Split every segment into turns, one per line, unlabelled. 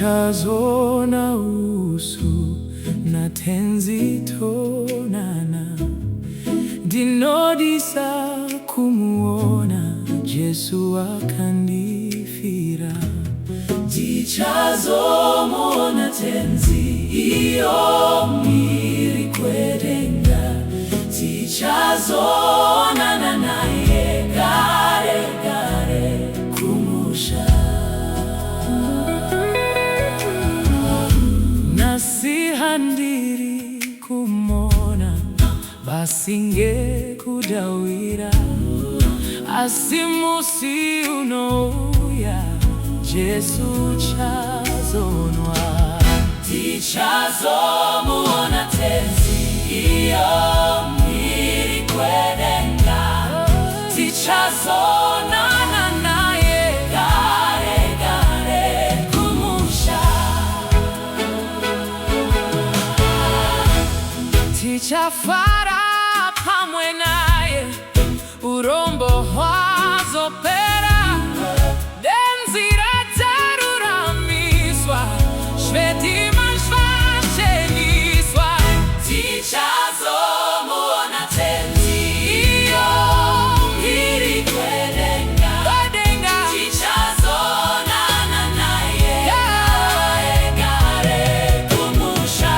Tichazona usu na tenzi tonana dinodisa kumuona Jesu akandifira. Tichazomona tenzi iyo miri kwedenga, tichazonana naye gare gare kumusha. Nasihandiri kumona basinge kudawira, asimusi unouya Jesu chazonwa. Tichazomona tenzi iyo miri kwedenga, tichazonana naye gare gare kumusha. Tichafara pamwe naye urombo hwazopera, denzira dzaruramiswa, shvetima shvasheniswa. Tichazomona tenzi iyo iri kwedenga, tichazonana naye gare gare kumusha.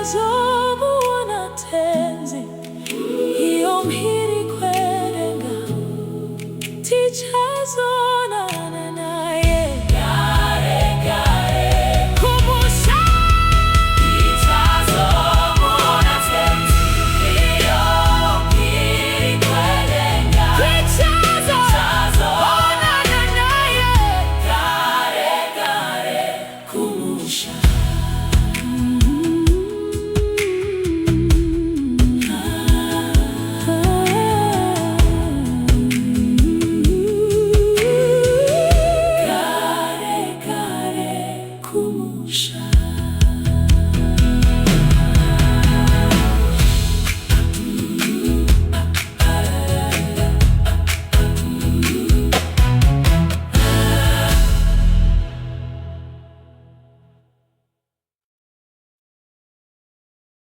Tichazomona tenzi iyo